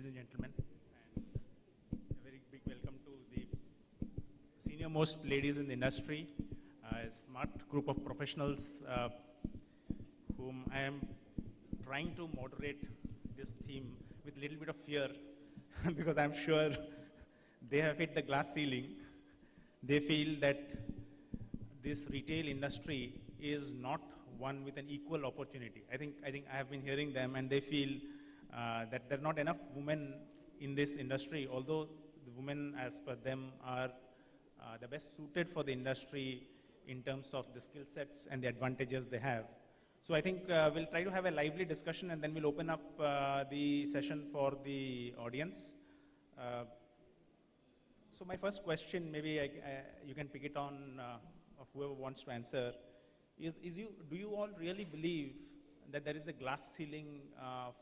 and gentlemen, and a very big welcome to the senior most ladies in the industry, a smart group of professionals whom I am trying to moderate this theme with a little bit of fear because I'm sure they have hit the glass ceiling. They feel that this retail industry is not one with an equal opportunity. I think I have been hearing them, and they feel that there are not enough women in this industry, although the women, as per them, are the best suited for the industry in terms of the skill sets and the advantages they have. So I think we'll try to have a lively discussion, and then we'll open up the session for the audience. So my first question, maybe you can pick it on of whoever wants to answer, do you all really believe that there is a glass ceiling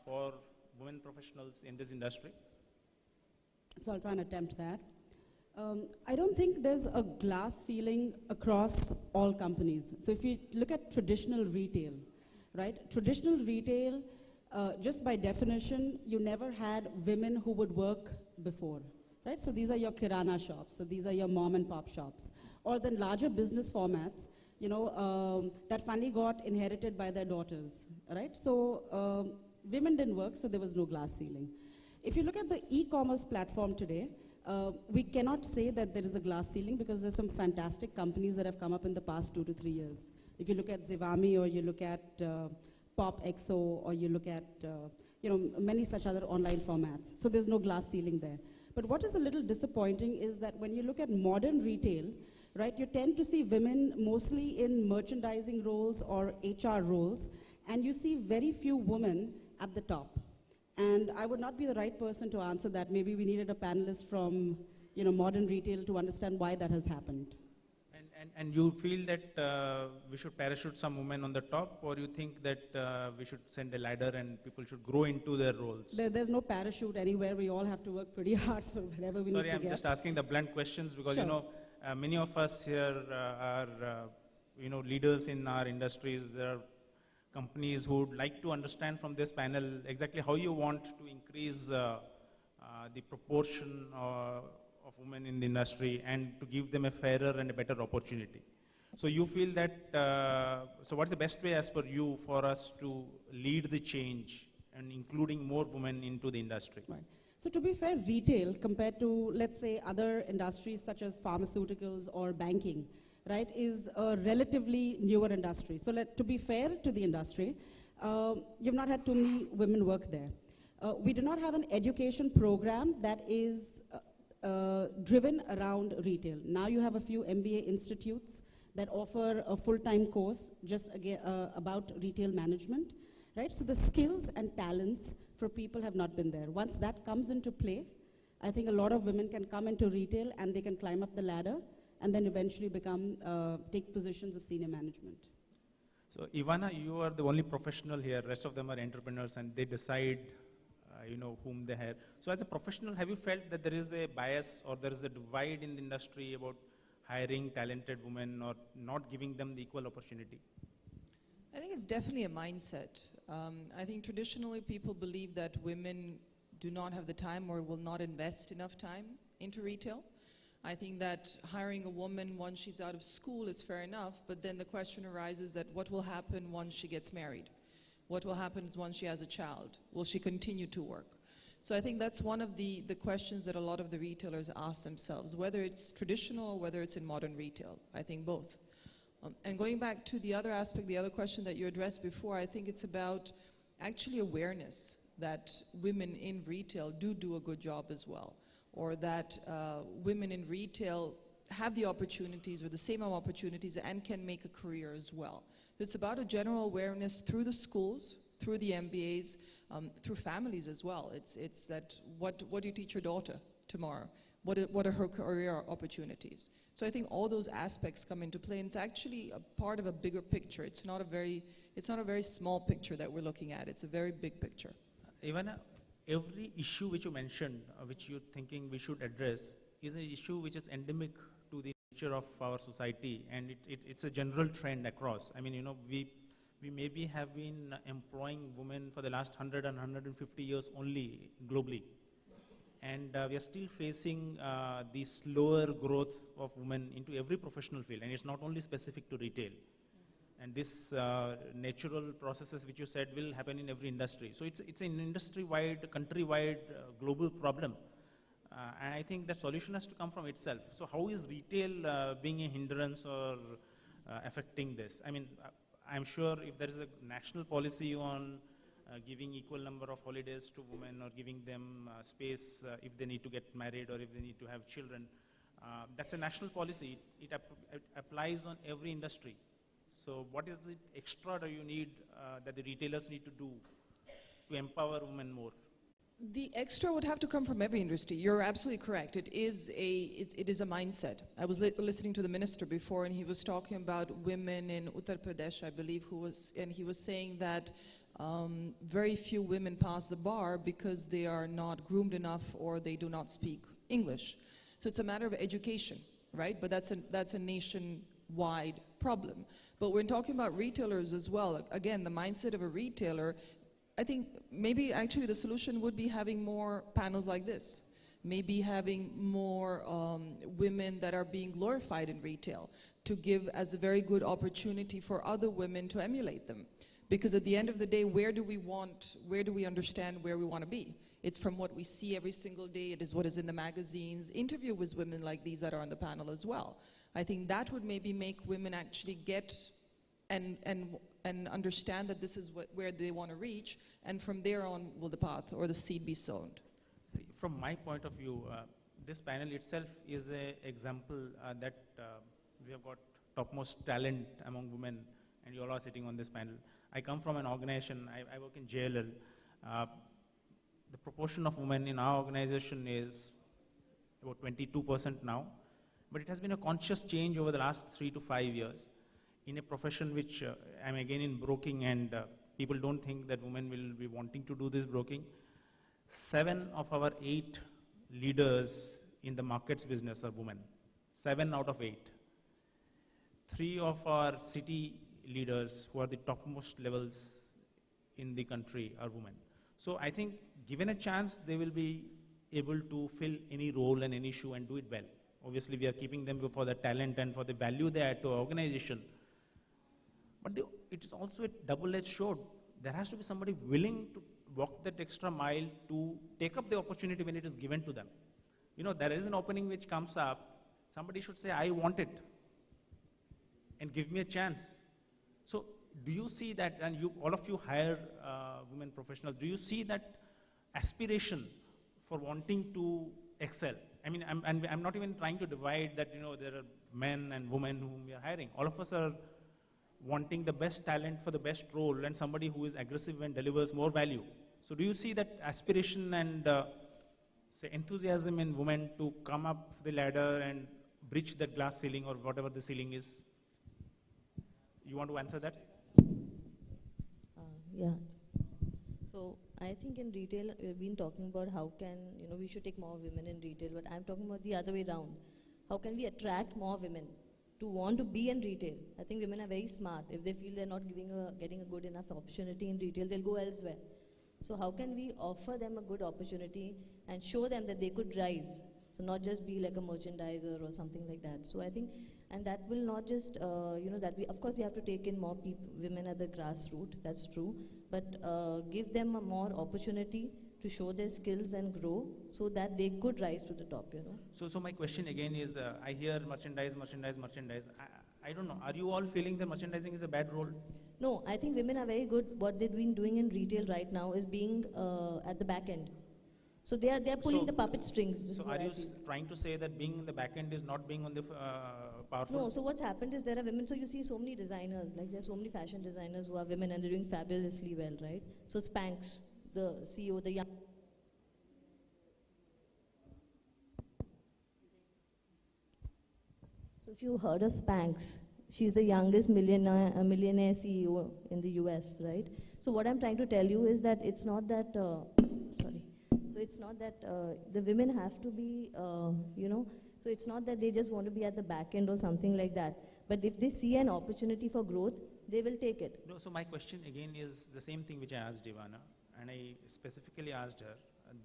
for women professionals in this industry? So I'll try and attempt that. I don't think there's a glass ceiling across all companies. So if you look at traditional retail, right? Traditional retail, just by definition, you never had women who would work before, right? So these are your kirana shops. So these are your mom and pop shops. Or the larger business formats, you know, that finally got inherited by their daughters, right? So women didn't work, so there was no glass ceiling. If you look at the e-commerce platform today, we cannot say that there is a glass ceiling because there's some fantastic companies that have come up in the past 2 to 3 years. If you look at Zivame, or you look at PopXO, or you look at you know, many such other online formats. So there's no glass ceiling there. But what is a little disappointing is that when you look at modern retail, right, you tend to see women mostly in merchandising roles or HR roles, and you see very few women at the top. And I would not be the right person to answer that. Maybe we needed a panelist from, you know, modern retail to understand why that has happened. And you feel that we should parachute some women on the top, or you think that we should send a ladder and people should grow into their roles? There's no parachute anywhere. We all have to work pretty hard for whatever we need to get. Sorry, I'm just asking the blunt questions because, sure. You know, many of us here are, you know, leaders in our industries. There are companies who would like to understand from this panel exactly how you want to increase the proportion of women in the industry and to give them a fairer and a better opportunity. So you feel that, so what's the best way as per you for us to lead the change and including more women into the industry? Right. So to be fair, retail compared to, let's say, other industries such as pharmaceuticals or banking, right, is a relatively newer industry. So to be fair to the industry, you've not had too many women work there. We do not have an education program that is driven around retail. Now you have a few MBA institutes that offer a full-time course just about retail management, right? So the skills and talents for people have not been there. Once that comes into play, I think a lot of women can come into retail and they can climb up the ladder and then eventually take positions of senior management. So Ivana, you are the only professional here. Rest of them are entrepreneurs and they decide you know, whom they hire. So as a professional, have you felt that there is a bias or there is a divide in the industry about hiring talented women or not giving them the equal opportunity? I think it's definitely a mindset. I think traditionally people believe that women do not have the time or will not invest enough time into retail. I think that hiring a woman once she's out of school is fair enough, but then the question arises that what will happen once she gets married? What will happen once she has a child? Will she continue to work? So I think that's one of the questions that a lot of the retailers ask themselves, whether it's traditional or whether it's in modern retail. I think both. And going back to the other aspect, the other question that you addressed before, I think it's about actually awareness that women in retail do a good job as well, or that women in retail have the opportunities or the same opportunities and can make a career as well. It's about a general awareness through the schools, through the MBAs, through families as well. It's that what do you teach your daughter tomorrow? What are her career opportunities? So I think all those aspects come into play, and it's actually a part of a bigger picture. It's not a very small picture that we're looking at. It's a very big picture. Ivana, every issue which you mentioned, which you're thinking we should address, is an issue which is endemic to the nature of our society, and it's a general trend across. I mean, you know, we maybe have been employing women for the last 100 and 150 years only globally. And we are still facing the slower growth of women into every professional field, and it's not only specific to retail. And this natural processes which you said will happen in every industry. So it's an industry-wide, country-wide, global problem. And I think the solution has to come from itself. So how is retail being a hindrance or affecting this? I mean, I'm sure if there is a national policy on giving equal number of holidays to women or giving them space if they need to get married or if they need to have children, that's a national policy. It applies on every industry. So what is it extra that you need, that the retailers need to do to empower women more? The extra would have to come from every industry. You're absolutely correct. It is a mindset. I was listening to the minister before, and he was talking about women in Uttar Pradesh, I believe, and he was saying that very few women pass the bar because they are not groomed enough or they do not speak English. So it's a matter of education, right? But that's a nationwide problem. But when talking about retailers as well, again, the mindset of a retailer, I think maybe actually the solution would be having more panels like this. Maybe having more women that are being glorified in retail to give as a very good opportunity for other women to emulate them. Because at the end of the day, where do we understand where we want to be? It's from what we see every single day. It is what is in the magazines. Interview with women like these that are on the panel as well. I think that would maybe make women actually get and understand that this is where they want to reach, and from there on will the path or the seed be sown. See, from my point of view, this panel itself is an example that we have got topmost talent among women, and you all are sitting on this panel. I come from an organization, I work in JLL. The proportion of women in our organization is about 22% now, but it has been a conscious change over the last 3 to 5 years. In a profession which I'm again in broking, and people don't think that women will be wanting to do this broking. 7 of our 8 leaders in the markets business are women. 7 out of 8. 3 of our city leaders who are the topmost levels in the country are women. So I think given a chance, they will be able to fill any role and any shoe and do it well. Obviously, we are keeping them for the talent and for the value they add to our organization. But it is also a double-edged sword. There has to be somebody willing to walk that extra mile to take up the opportunity when it is given to them. You know, there is an opening which comes up, somebody should say, I want it, and give me a chance. So do you see that, and all of you hire women professionals, do you see that aspiration for wanting to excel? I mean, I'm not even trying to divide that, you know, there are men and women whom we are hiring. All of us are wanting the best talent for the best role and somebody who is aggressive and delivers more value. So do you see that aspiration and say enthusiasm in women to come up the ladder and breach that glass ceiling or whatever the ceiling is? You want to answer that? Yeah. So I think in retail, we've been talking about how can, we should take more women in retail, but I'm talking about the other way around. How can we attract more women to want to be in retail? I think women are very smart. If they feel they're not getting a good enough opportunity in retail, they'll go elsewhere. So how can we offer them a good opportunity and show them that they could rise? So not just be like a merchandiser or something like that. So I think, and that will not just, of course we have to take in more women at the grassroots, that's true, but give them a more opportunity to show their skills and grow so that they could rise to the top, So my question again is, I hear merchandise. I don't know, are you all feeling that merchandising is a bad role? No, I think women are very good. What they've been doing in retail right now is being at the back end. So they are pulling the puppet strings. So are you trying to say that being in the back end is not being on the powerful? No, so what's happened is there are women, so you see so many designers, like there's so many fashion designers who are women and they're doing fabulously well, right? So Spanx, the CEO, the young. So if you heard of Spanx, she's the youngest millionaire CEO in the US, right? So what I'm trying to tell you is that it's not that, So it's not that the women have to be, so it's not that they just want to be at the back end or something like that. But if they see an opportunity for growth, they will take it. No, so my question again is the same thing which I asked Ivana, and I specifically asked her,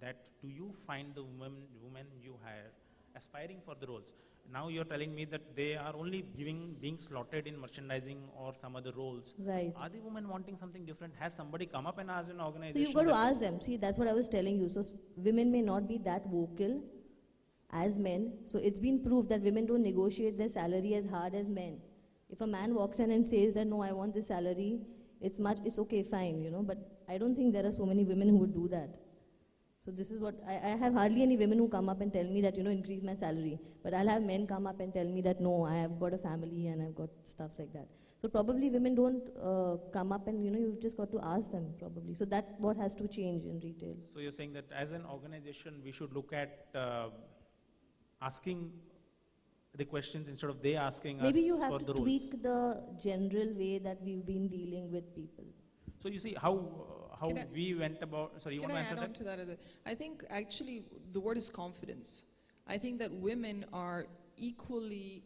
that do you find the women you hire aspiring for the roles? Now you're telling me that they are only being slotted in merchandising or some other roles. Right. Are the women wanting something different? Has somebody come up and asked an So organization? you've got to that- ask them. See, that's what I was telling you. So women may not be that vocal as men. So it's been proved that women don't negotiate their salary as hard as men. If a man walks in and says that, no, I want this salary, it's okay, fine, you know. But I don't think there are so many women who would do that. So this is what, I have hardly any women who come up and tell me that, you know, increase my salary. But I'll have men come up and tell me that, no, I have got a family and I've got stuff like that. So probably women don't come up and, you know, you've just got to ask them probably. So that's what has to change in retail. So you're saying that as an organization, we should look at asking the questions instead of they asking Maybe us you for have the to roles. tweak the general way that we've been dealing with people. So you see how Can I- we went about, sorry, you Can want I to answer add on that? to that a bit? I think actually the word is confidence. I think that women are equally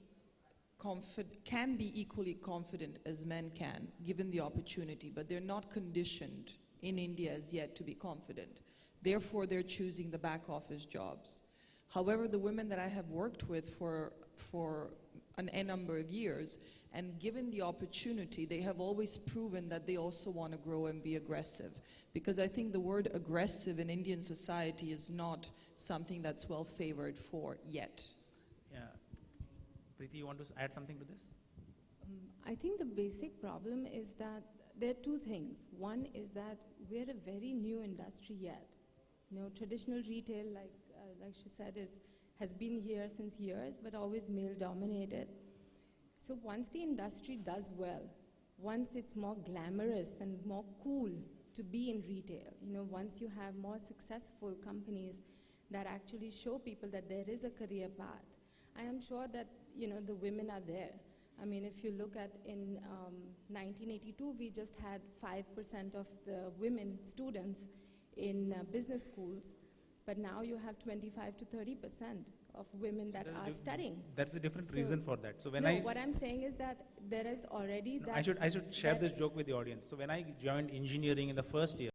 can be equally confident as men can, given the opportunity, but they're not conditioned in India as yet to be confident. Therefore, they're choosing the back office jobs. However, the women that I have worked with for a number of years, and given the opportunity, they have always proven that they also want to grow and be aggressive. Because I think the word aggressive in Indian society is not something that's well favored for yet. Yeah. Preeti, you want to add something to this? I think the basic problem is that there are two things. One is that we're a very new industry yet. You know, traditional retail, like she said, has been here since years, but always male-dominated. So once the industry does well, once it's more glamorous and more cool to be in retail, you know, once you have more successful companies that actually show people that there is a career path, I am sure that, you know, the women are there. I mean, if you look at in 1982, we just had 5% of the women students in business schools, but now you have 25 to 30% of women that are studying. That's a different So- reason for that. So when No, what I'm saying is that there is already No, that. I should share that- this joke with the audience. So when I joined engineering in the first year,